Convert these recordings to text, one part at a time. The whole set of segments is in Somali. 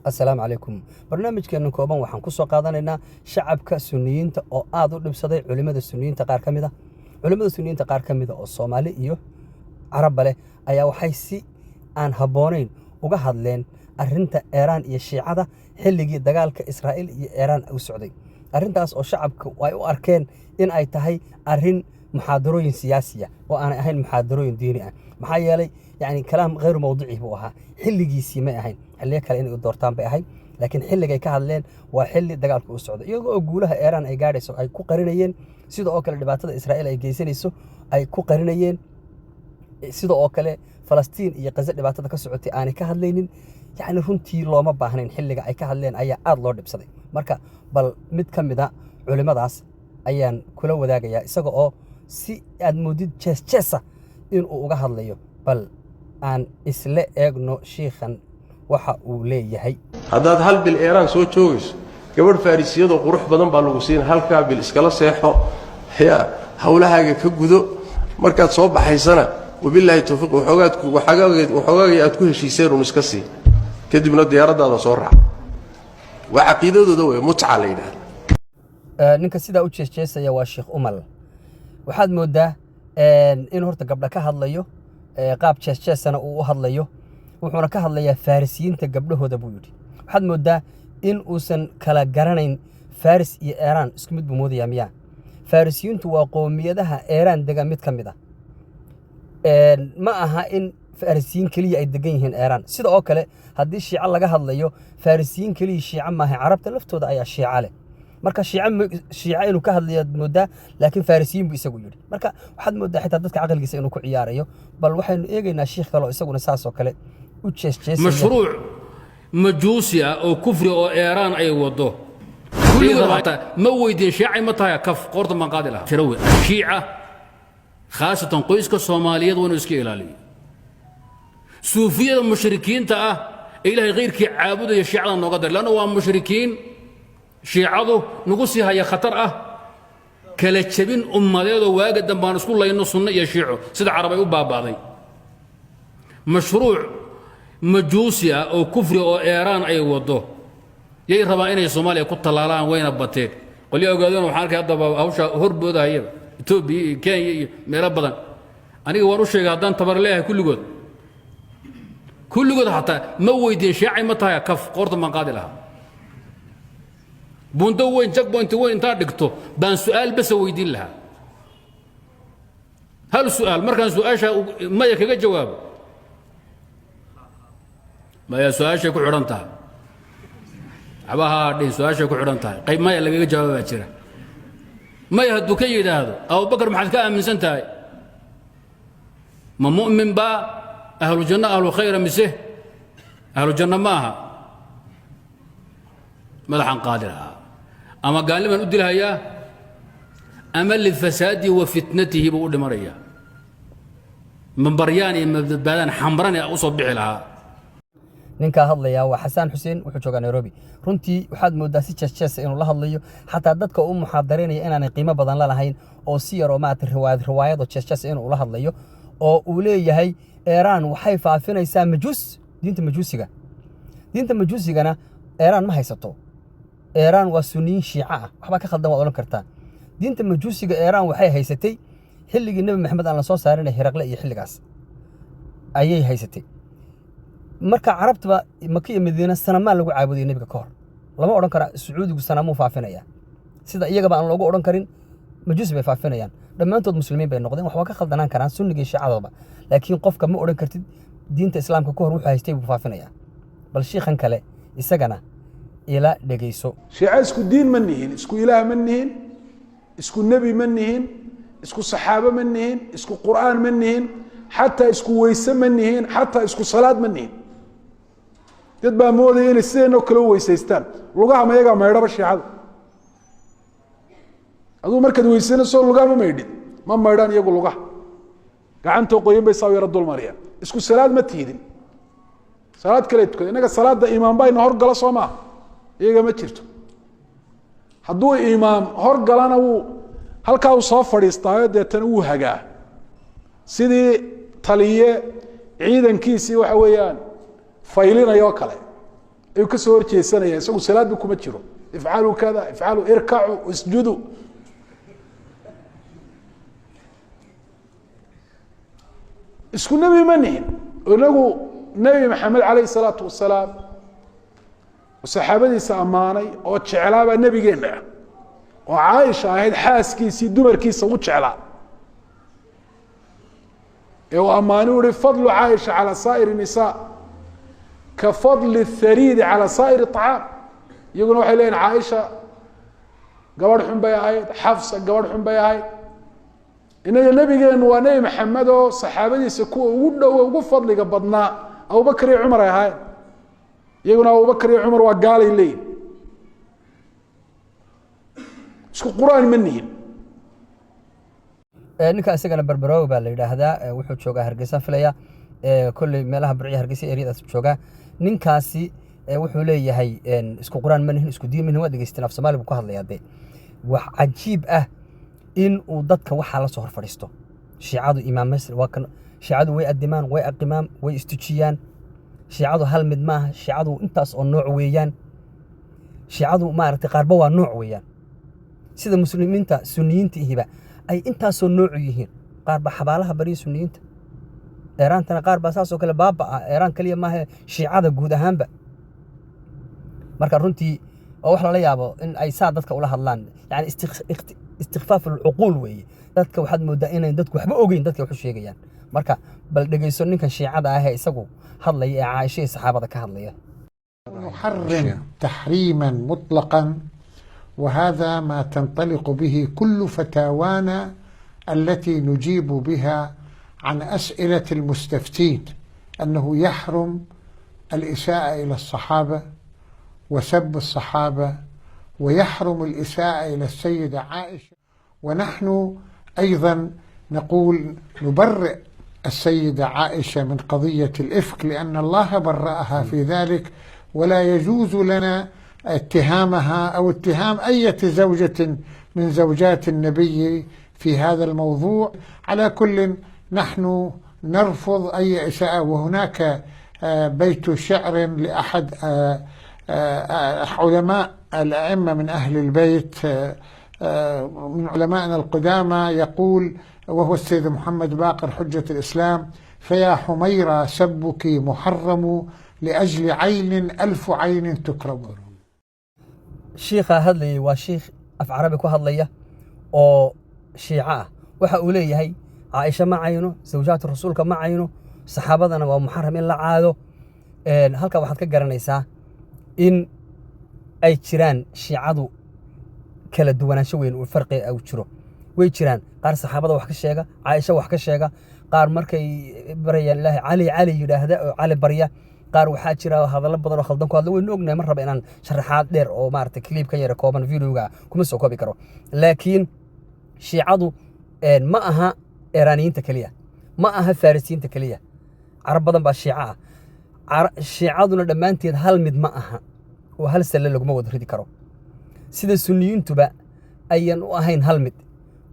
السلام عليكم برنامج كأنه كوبان وحن كسو قادنا شعب كسنيين أو آذو لبصدي علماء السنيين تقار كمذا علماء السنيين تقار كمذا الصومالي إيوه عرب له أيا وحيسي عن هبونين وجهد لين أرنت إيران الشيعة حلقي دجال كإسرائيل إيران أو السعودية أرنت أو شعب وأيو أركان إن أي تهي أرن محاضرين سياسية وأنا أهين محاضرين دينية محيالي يعني كلام غير موضوعي هو حلقي سيما أهين اللي كان إنه دورتان بأهين لكن حلقي كهالين وحل دجال كالسعودية يقولها إيران أي قارس أي كو قرنيين سيدو أكل دبعات إسرائيل أي جيسينيسو أي كو قرنيين سيدو أكل فلسطين يقزق دبعات كالسعودية أنا كهالين يعني runtii looma baahnayn xilliga ay ka hadleen ayaa aad loo dhibsaday marka bal mid kamida culimadaas ayaan kula wadaagayaa isaga oo si aad moodid jeesa in uu uga hadlayo bal aan isla eegno sheekhan waxa uu leeyahay haddaad hal bil Iran soo joogayso gabadh Faarisiyada qurux badan baa lagu siin halka bil iskala seexo hawlahaaga ka gudo markaad soo baxaysana wabillahi tawfiiq waxoogaad aad ku heshiiseen oo iska sii kadibna diyaaradaada soo raac waa aqeedadooda way mutca leeyahay ninka sida u jeesjeesaya waa Sheekh Umal waxaad moodaa in horta gabdha ka hadlayo qaab jeesjeesana uu u hadlayo wuxuuna ka hadlayaa Faarisiyiinta gabdhahooda buu yiri waxaad moodaa in uusan kala garanayn Faaris iyo Iran isku mid buu moodayaa miyaa Faarisiyiintu waa qoomiyadaha Iran dega mid kamid ah ma aha in Faarisiyiin kaliya ay degan yihiin Iran sida oo kale haddii Shiica laga hadlayo Faarisiyiin kaliya Shiica ma aha Carabta laftooda ayaa Shiica leh marka Shiica inuu ka hadlayo moodaa laakiin Faarisiyiin buu isagu yiri marka waxaad moodaa xitaa dadka aqalkiisa inuu ku ciyaarayo bal waxaynu eegaynaa sheekh kale oo isaguna saas oo kale u jeesjeesay mashruuc majuusi oo kufri oo Iran ay wado kulligood ma weydiin Shiica ma tahay kaf qorta man qaadi lahaa shirawi Shiica khaasatan qoyska Soomaaliyeed wana iska ilaaliyo صوفية المشركين تأه إلهي غير كي عابدوا الشيعة نقدر لأنه هو مشركين شيعة نقصي هي خطر كالتشبين أمالي واجد دم بانسكول الله إنه صنع يشيعوا سيد عربي وباباضي مشروع مجوسيا أو كفر أو إيران أي وضوه يي ربعين يا صوماليا كنت طلالان وين أبطيك قل لي أقولون وحالك هذا أوشا هرب هذا هي توبي كان مربضا أنا وروش قاعدان تبر ليه كل جود حتى مويدين شيعي متى كف قرط من قادلها بوندو وين جاك بوينت وين تاردكتو بان سؤال بس ويدين لها هل السؤال مركز سؤال ما يكفي جواب ما يا سؤال شيء كعرنتها عباها دين سؤال شيء كعرنتها قيب ما يلاقي جواب أشرة ما يهدو كيد هذا أو بكر محد كان من سنتاي ما مؤمن با أهل الجنة أهل خير مسه أهل الجنة ماها ملحن قادرها أما قال لمن أدي لها إياه أمل للفساد وفتنته بقول مريا من برياني من بدان حمراني أصبح لها ninka hadlaya waa Xasan Xuseen wuxuu joogaa Nairobi runtii waxaad moodaa si jees inuu la hadlayo xataa dadka uu muxaadareynaya inaan qiimo badan la lahayn oo si yar oo maanta riwaayado jees inuu la hadlayo oo uu leeyahay Iran waxay faafinaysaa diinta majuusigana Iran ma haysato Iran waa sunniin Shiica waxba ka khaldan waa oran kartaa diinta majuusiga Iran waxay haysatay xilligii Nabi Maxamed aan la soo saarin Hiraqle iyo xilligaas ayay haysatay marka Carabta Makka iyo Madiina sanama lagu caabuday nabiga ka hor lama oran kara Sacuudigu sanamo faafinaya sida iyagaba aan loogu oran karin majuus bay faafinayaan dhamaantood muslimiin bay noqdeen waxba ka khaldanaan karaan sunniga Shiicadaba laakiin qofka ma oran kartid diinta islaamka ka hor wuxuu haystay buu faafinaya bal sheekhan kale isagana ila dhageyso Shiica isku diin ma nihin isku ilaah ma nihin isku nabi ma nihin isku saxaaba ma nihin isku quraan ma nihin hatta isku weyse ma nihin hatta isku salaad ma nihin dad baa moodaya inay sideenoo kale u weysaystaan lugaha mayaga maydhaba Shiicadu aduu markaad weysanayso lugaha ma maydhid ma maydhaan iyagu lugaha gacanta qoyan bay saawir dul mariyaan isku salaad ma tiidin salaad kale tukada inaga salaada imaam bayna hor gala Soomaa iyaga ma jirto hadduu imaam hor galana uu halka uu soo fadhiistaayo deetan uu hagaa sidii taliye ciidankiisii waxa weeyaan faylinayo kale ayuu ka soo horjeesanaya isagu salaadba kuma jiro ifcaluu kada ifcaluu irkacu isjudu isku nebi ma nihin inagu nebi maxamed calayhi salaatu wasalaam oo saxaabadiisa ammaanay oo jeclaabaa nebigeenna ah oo caaisha ahayd xaaskiisii dumarkiisa ugu jeclaa ee uu ammaani u ihi fadlu caaisha calaa saa'iri nisaa ka fadli اthariidi calaa saa'iri طacaam iyaguna waxay leeyihin caaisha gabadh xun bay ahayd xafsa gabadh xun bay ahayd inaga nebigeenu waa nebi maxamed oo saxaabadiisa kuwa ugu dhowo ugu fadliga badnaa abubakr iyo cumar ay ahaayeen iyaguna abubakr iyo cumar waa gaalay leeyihin isku qur'aan ma nihin ninka isagana barbarooga baa la yidhaahdaa wuxuu joogaa hargeysa filaya kolley meelaha burciya hargeysa eryadaas joogaa ninkaasi wuxuu leeyahay isku qur'aan ma nihin isku diin ma nihin waa dhegeysteen af soomaali buu ku hadlayaa dee wax cajiib ah in uu dadka waxaa la soo hor fadhiisto shiicadu imaam masr waa kan shiicadu way adimaan way aqimaan way istujiyaan shiicadu hal mid maaha shiicadu intaas oo nooc weeyaan shiicadu maaragtay qaarba waa nooc weeyaan sida muslimiinta sunniyiinta ihiba ay intaasoo noocu yihiin qaarba xabaalaha bariya sunniyiinta eeraantana qaar baa saasoo kale baaba ah eeraan kaliya maaha shiicada guud ahaanba marka runtii oo wax lala yaabo in ay saa dadka ula hadlaan yani istikfaaf alcuquul weeye dadka waxaad moodaa inayn dadku waxba ogeyn dadka waxu sheegayaan marka bal dhegeyso ninkan shiicada ah ee isagu hadlaya ee caaisha iyo saxaabada ka hadlaya نحرم تحريما مطلقا وهذا ما تنطلق به كل فتاوانا التي نجيب بها عن أسئلة المستفتين أنه يحرم الإساءة إلى الصحابة وسب الصحابة ويحرم الإساءة إلى السيدة عائشة ونحن أيضا نقول نبرئ السيدة عائشة من قضية الإفك لأن الله برأها في ذلك ولا يجوز لنا اتهامها أو اتهام أي زوجة من زوجات النبي في هذا الموضوع على كل نحن نرفض أي إساءة وهناك بيت شعر لأحد علماء الأئمة من أهل البيت من علمائنا القدامى يقول وهو السيد محمد باقر حجة الإسلام فيا حميرة سبك محرم لأجل عين ألف عين تكرم shiikha hadlayay waa shiikh af carabi ku hadlaya oo shiico ah waxa uu leeyahay caaisha ma cayno zawjaatu rasuulka ma cayno saxaabadana waa muxaram in la caado halkaa waxaad ka garanaysaa in ay jiraan shiicadu kala duwanaansho weyn uu farqi u jiro way jiraan qaar saxaabada wax ka sheega caaisha wax ka sheega qaar markay barayaan ilaahay cali yidhaahda oo cali barya qaar waxaa jira hadallo badan oo khaldan ku hadla waynu ognahay mar raba inaan sharaxaad dheer oo maaragtay kliibkan yara kooban videoga kuma soo koobi karo laakiin shiicadu ma aha iiraaniyiinta keliya ma aha farisiyiinta keliya carab badan baa shiico ah shiicaduna dhammaanteed hal mid ma aha oo hal salle laguma wada ridi karo sida sunniyiintuba ayan u ahayn hal mid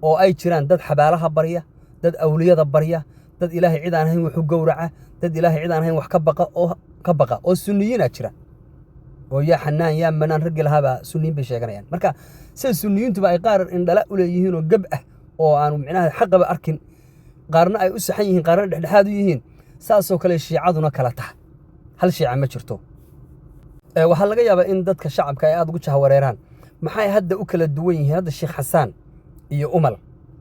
oo ay jiraan dad xabaalaha barya dad awliyada barya dad ilaahay cid aan ahayn wuxuu gowraca dad ilaahay cid aan ahayn wax ka baqa oo sunniyiina jira oo yaa xanaan yaa manaan raggi lahaaba sunniyiin bay sheeganayaan marka sida sunniyiintuba ay qaar indhala u leeyihiin oo gab ah oo aan micnaha xaqaba arkin qaarna ay u saxan yihiin qaarna dhexdhexaad u yihiin saasoo kale shiicaduna kala taha hal shiica ma jirto waxaa laga yaabaa in dadka shacabka ay aad ugu jahawareeraan maxay hadda u kala duwan yihiin hadda sheekh xasaan iyo umal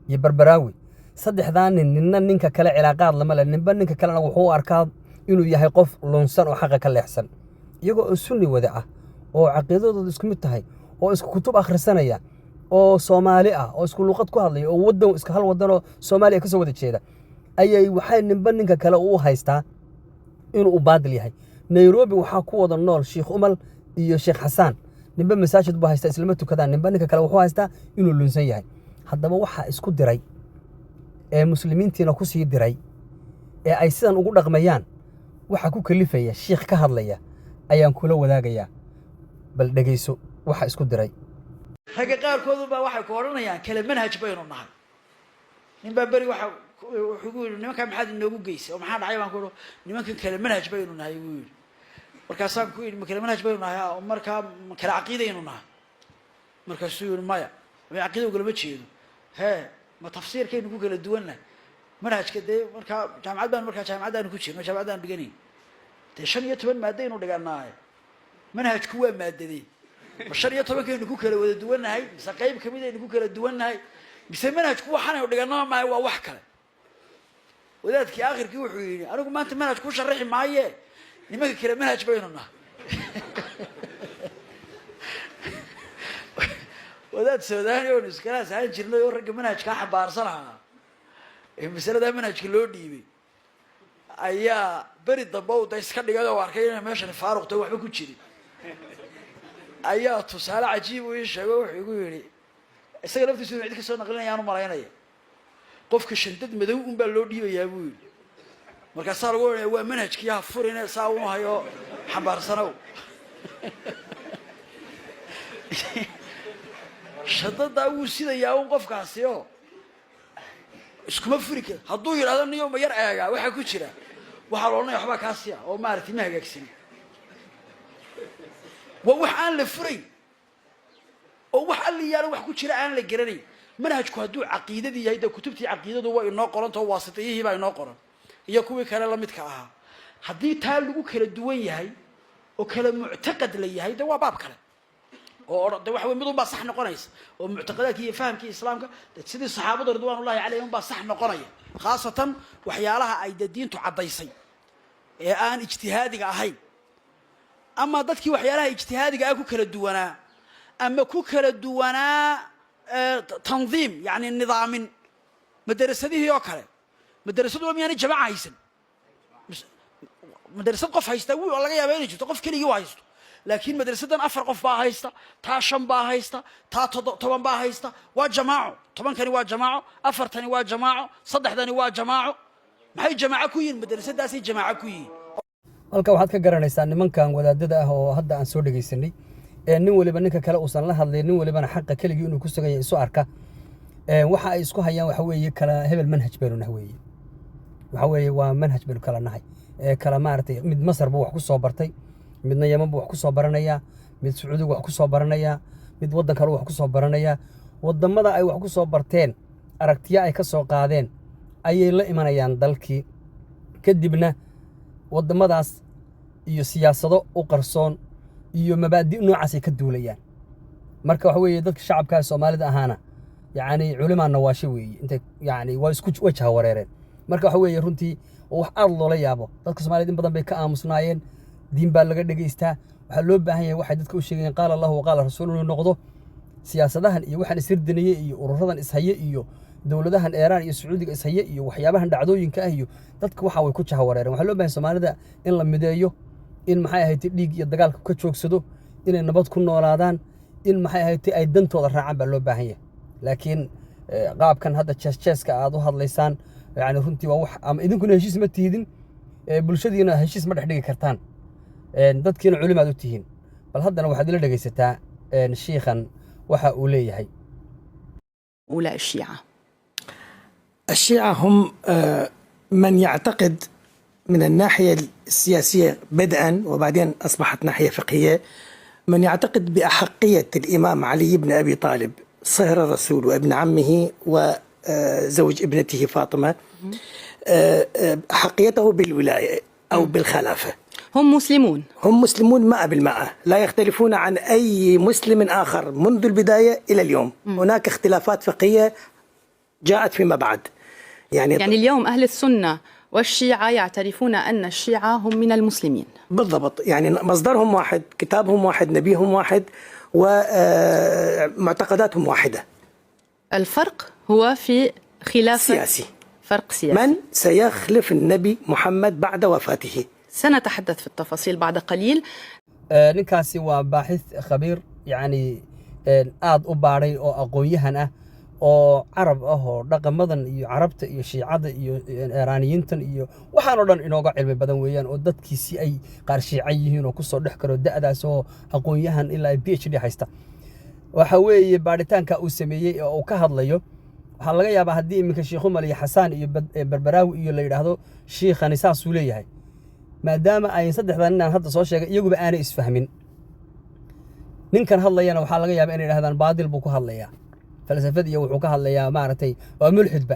iyo barbaraawi saddexdaa ninna ninka kale cilaaqaad lama leh ninba ninka kalena wuxuu u arkaa inuu yahay qof lunsan oo xaqa ka leexsan iyagoo oo sunni wada ah oo caqiidadooda isku mid tahay oo isku kutub akhrisanaya oo Soomaali ah oo isku luqad ku hadlaya oo wadan iska hal wadan oo Soomaaliya ka soo wada jeeda ayay waxay ninba ninka kale u haystaa inuu u baadil yahay Nairobi waxaa ku wada nool Sheikh Umal iyo Sheikh Xasaan ninba masaajid buu haystaa islaama tukadaan ninba ninka kale wuxuu haystaa inuu lunsan yahay haddaba waxa isku diray ee muslimiintiina ku sii diray ee ay sidan ugu dhaqmayaan waxa ku kalifaya sheekh ka hadlaya ayaan kula wadaagayaa bal dhageyso waxa isku diray ragga qaarkood baa waxay ku oranayaan kala manhaj baynu nahay ninba bari waxa wuxuu yiri nimanka maxaad inoogu geysay oo maxaa dhacay baan ku oro nimankan kala manhaj baynu nahay buu yiri markaasaan ku yidhi ma kale manhaj baynu nahay oo markaa ma kale caqiidaynu nahay markaasuu yidhi maya ma caqiida ugalama jeedo hee ma tafsiirkaynu ku kala duwannahay manhajka dee markaa jaamacaddaanu ku jirno jaamacaddaanu dhiganayn dee 15 maadaynu dhiganaaye manhajku waa maadadee ma 15kaynu ku kala wada duwannahay mise qayb kamid aynu ku kala duwannahay mise manhajku waxaanaynu dhiganaa maayo waa wax kale wadaadkii aakhirkii wuxuu yidhi anigu maanta manhaj ku sharaxi maaye nimanka kale manhaj baynu nahay wadaad Suudaani oo iskala saan jirnay oo ragga manhajka xambaarsanaha ee mas'alada manhajka loo dhiibay ayaa bari dambe oo iska dhigay oo arkay in meeshan faaruqto waxba ku jirin ayaa tusaale cajiib u sheegay wuxuu igu yiri isaga laftiisu cid ka soo naqlinayaan u maleynaya qofka shandad madow un baa loo dhiibayaa buu yiri markaas lagu oranay waa manhajkii ha furinay saa uu hayo xambaarsanow shadada uu sidayaa un qofkaasi oo iskuma furi karo hadduu yiraahdo niyo ma yar eega waxa ku jira waxa la oranay waxba kaasiya oo maartay ma hagaagsan wax aan la furay oo wax aliyaal wax ku jira aan la garanay manhajku hadduu caqiidadii yahay kutubtii caqiidadu waa inoo qoran oo waasitayihii baa inoo qoran iyo kuwii kale la midka ahaa haddii taa lagu kala duwan yahay oo kala mu'taqad la yahay waa baab kale oo waxa weey mid u baa sax noqonaysa oo mu'taqadaadkii iyo fahamkii islaamka sidii saxaabada ridwaanullaahi calayhim baa sax noqonaya khaasatan waxyaalaha ay diintu cadaysay ee aan ijtihaadiga ahayn ama dadkii waxyaalaha ijtihaadiga ah ku kala duwanaa ama ku kala duwanaa tanziim yani nidaamin madrasadihii oo kale madrasadu waa miyaan jamaaca haysan madrasad qof haysta wuu laga yaabaa inay jirto qof keligii waa haysto laakiin madrasadan 4 qof baa haysta taa 5 baa haysta taa 10 baa haysta waa jamaaco 10 kani waa jamaaco 4 tani waa jamaaco 3 tani waa jamaaco maxay jamaaco ku yihiin madrasadaasi jamaaco ku yihiin halka waxaad ka garanaysaa nimankan wadaadada ah oo hadda aan soo dhageysanay nin waliba ninka kale uusan la hadlay nin walibana xaq keligii inuu ku sugan yahay soo arka waxa ay isku hayaan waxa weeye kala hebel manhaj baynu nahay weeye waxa weeye waa manhaj baynu kala nahay kala maartay mid Masar buu wax ku soo bartay midna Yemen buu wax ku soo baranaya mid Sacuudiga wax ku soo baranaya mid wadan kale wax ku soo baranaya wadamada ay wax ku soo barteen aragtiya ay ka soo qaadeen ayay la imanayaan dalkii kadibna wadamadaas iyo siyaasado u qarsoon iyo mabaadi noocaas ay ka duulayaan marka waxa weeye dadka shacabka Soomaalida ahaana yaani culimaana waa shay weeye inta yaani waa isku wajaha wareereen marka waxa weeye runtii wax aad loola yaabo dadka Soomaalida in badan bay ka aamusnaayeen diin baa laga dhageystaa waxa loo baahan yahay waxay dadka u sheegeen qaal Allah wa qaal rasuuluhu noqdo siyaasadahan iyo waxan isirdanayay iyo ururadan ishaye iyo dawladahan Iran iyo Sacuudiga ishaye iyo waxyaabahan dhacdooyinka ah iyo dadka waxa way ku jaha wareereen waxa loo baahan Soomaalida in la mideeyo in maxay ahayd dhiig iyo dagaalka ka joogsado inay nabad ku noolaadaan in maxay ahayd ay dantooda raacaan baa loo baahan yahay laakiin qaabkan hadda jeeska aad u hadlaysaan yaani runtii waa wax ama idinkuna heshiis ma tiidin bulshadiina heshiis ma dhexdhigi kartaan dadkiina culimaad u tihiin bal haddana waxaad ila dhageysataa sheekhan waxa uu leeyahay أولى الشيعة هم من يعتقد من الناحية السياسية بدءا وبعدين أصبحت ناحية فقهية من يعتقد بأحقية الإمام علي بن أبي طالب صهر الرسول وابن عمه وزوج ابنته فاطمة أحقيته بالولاية أو بالخلافة. هم مسلمون 100%، لا يختلفون عن أي مسلم آخر منذ البداية إلى اليوم. هناك اختلافات فقهية جاءت فيما بعد. يعني اليوم أهل السنة والشيعة يعترفون أن الشيعة هم من المسلمين بالضبط، يعني مصدرهم واحد، كتابهم واحد، نبيهم واحد، ومعتقداتهم واحدة. الفرق هو في خلاف سياسي. فرق سياسي. من سيخلف النبي محمد بعد وفاته؟ سنتحدث في التفاصيل بعد قليل. ninkaasi waa baaxith khabiir yani aad u baaray oo aqoon-yahan ah oo carab ah oo dhaqamadan iyo carabta iyo shiicada iyo Iiraaniyiintan iyo waxaan oo dhan inooga cilmi badan weeyaan oo dadkiisi ay qaar shiican yihiin oo ku soo dhex karo da'daas oo aqoon-yahan ilaa PhD haysta waxa weeye baaritaanka uu sameeyay oo uu ka hadlayo waxa laga yaabaa haddii iminka Sheekh Umar iyo Xasaan iyo Barbaraawi iyo la yiraahdo sheekhani saas uu leeyahay maadaama ay saddexdan ninaan hadda soo sheegay iyaguba aanay isfahmin ninkan hadlayana waxaa laga yaabaa inay yidhahdaan baadil buu ku hadlayaa falsafad iyo wuxuu ka hadlayaa maaragtay waa mulxidba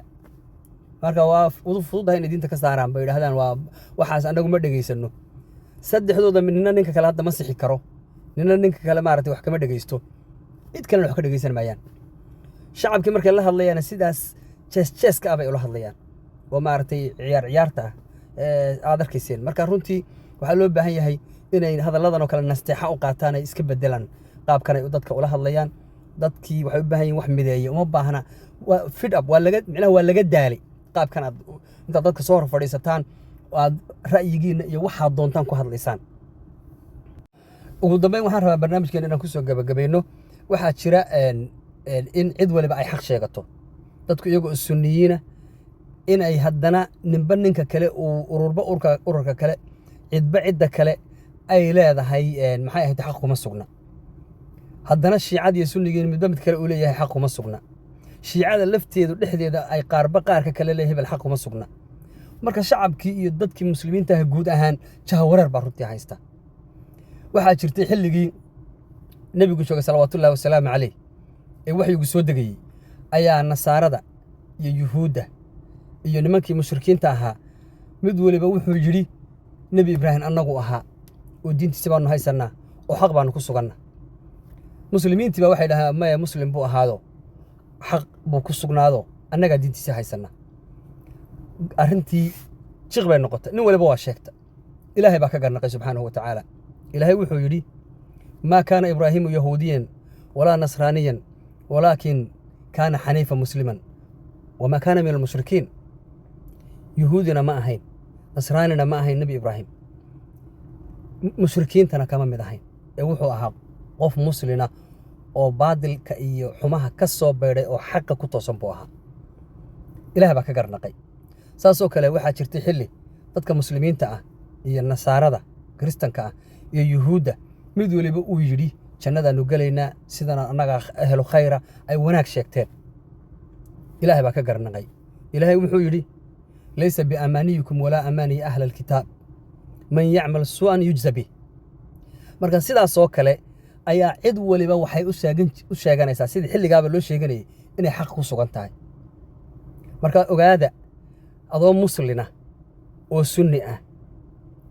marka waa fududahay inay diinta ka saaraan bay yidhahdaan waa waxaas annagu ma dhegaysano saddexdooda nina ninka kale hadda ma sixi karo nina ninka kale maaragtay wax kama dhegaysto cid kalena wax ka dhegaysan maayaan shacabkii markay la hadlayaan sidaas jees-jeeska ah bay ula hadlayaan oo maaragtay ciyaarta ah aad arkayseen marka runtii waxaa loo baahan yahay inay hadalladan oo kale nasteexa u qaataan ay iska bedelaan qaabkan ay dadka ula hadlayaan dadkii waxay u baahan yihiin wax mideeya uma baahna waa fit up micnaha waa laga daalay qaabkan aad intaad dadka soo hor fadhiisataan aad ra'yigiina iyo waxaad doontaan ku hadlaysaan ugu dambeyn waxaan rabaa barnaamijkeena inaan kusoo gabagabayno waxaa jira in cid waliba ay xaq sheegato dadku iyagoo sunniyiina in ay haddana ninba ninka kale uu ururka kale cidba cidda kale ay leedahay maxay ahayd xaq kuma sugna haddana shiicada iyo sunnigiin midba mid kale uu leeyahay xaq kuma sugna shiicada lafteedu dhexdeeda ay qaarba qaarka kale leeyahay hebel xaq kuma sugna marka shacabkii iyo dadkii muslimiinta ah guud ahaan jahawareer baa runtii haysta waxaa jirtay xilligii nebigu joogay salawaatullaahi wasalaamu calayh ee waxyigu soo degayey ayaa nasaarada iyo yuhuudda iyo nimankii mushrikiinta ahaa mid waliba wuxuu yidhi nebi ibraahim annagu ahaa oo diintiisi baanu haysannaa oo xaq baanu ku suganna muslimiintii baa waxay dhahaan maya muslim buu ahaado xaq buu ku sugnaado annagaa diintiisi haysanna arrintii jiq bay noqotay nin waliba waa sheegta ilaahay baa ka garnaqay subxaanahu wa tacaala ilaahay wuxuu yidhi maa kaana ibraahiimu yahuudiyan walaa nasraaniyan walaakin kaana xaniifa musliman wamaa kaana min almushrikiin yuhuudina ma ahayn nasraanina ma ahayn nebi ibraahim mushrikiintana kama mid ahayn ee wuxuu ahaa qof muslina oo baadilka iyo xumaha ka soo beydhay oo xaqa ku toosan buu ahaa ilaah baa ka garnaqay saasoo kale waxaa jirtay xilli dadka muslimiinta ah iyo nasaarada kiristanka ah iyo yuhuudda mid waliba uu yidhi jannadaannu gelaynaa sidana annaga ahlu khayra ay wanaag sheegteen ilaahay baa ka garnaqay ilaahay wuxuu yidhi laysa biamaaniyikum walaa amaaniyi ahla alkitaab man yacmal su'an yujza bih marka sidaasoo kale ayaa cid waliba waxay u sheeganaysaa sidii xilligaaba loo sheeganayay inay xaq ku sugan tahay marka ogaada adoo muslina oo sunni ah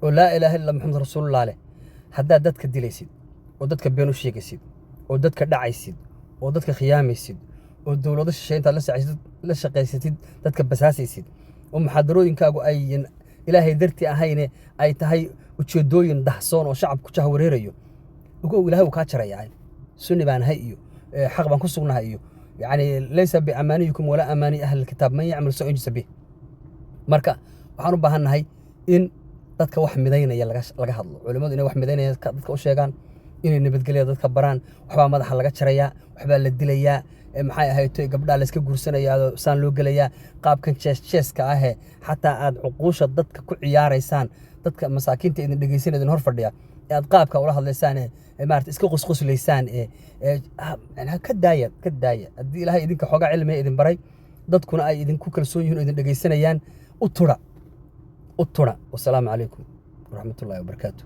oo laa ilaaha illa maxamed rasuulullah leh haddaad dadka dilaysid oo dadka been u sheegaysid oo dadka dhacaysid oo dadka khiyaamaysid oo dowlado shisheeye intaad la shaqaysatid dadka basaasaysid oo muxaadarooyinkaagu ay ilaahay dartii ahayne ay tahay ujeedooyin dahsoon oo shacabku jahwareerayo ogow ilaahay uu kaa jarayaa sunni baan ahay iyo xaq baan ku sugnahay iyo yacni laysa biamaaniyikum walaa amaani ahli alkitaab man yacmal su'an yujza bih marka waxaan u baahannahay in dadka wax midaynaya laga hadlo culimmadu inay wax midaynaya dadka u sheegaan inay nabadgelya dadka baraan waxbaa madaxa laga jarayaa waxbaa la dilayaa maxay ahayd gabdhaha la iska guursanayaa saan loo gelayaa qaabkan jees-jeeska ahee xataa aad cuquusha dadka ku ciyaaraysaan dadka masaakiinta idin dhegaysan idin hor fadhiya ee aad qaabka ula hadlaysaan maarata iska qusquslaysaan ka daaya haddii ilaahay idinka xoogaa cilmiga idin baray dadkuna ay idinku kalsoon yihiin oo idin dhegaysanayaan u tudha wasalaamu calaykum waraxmatullaahi wabarakaatu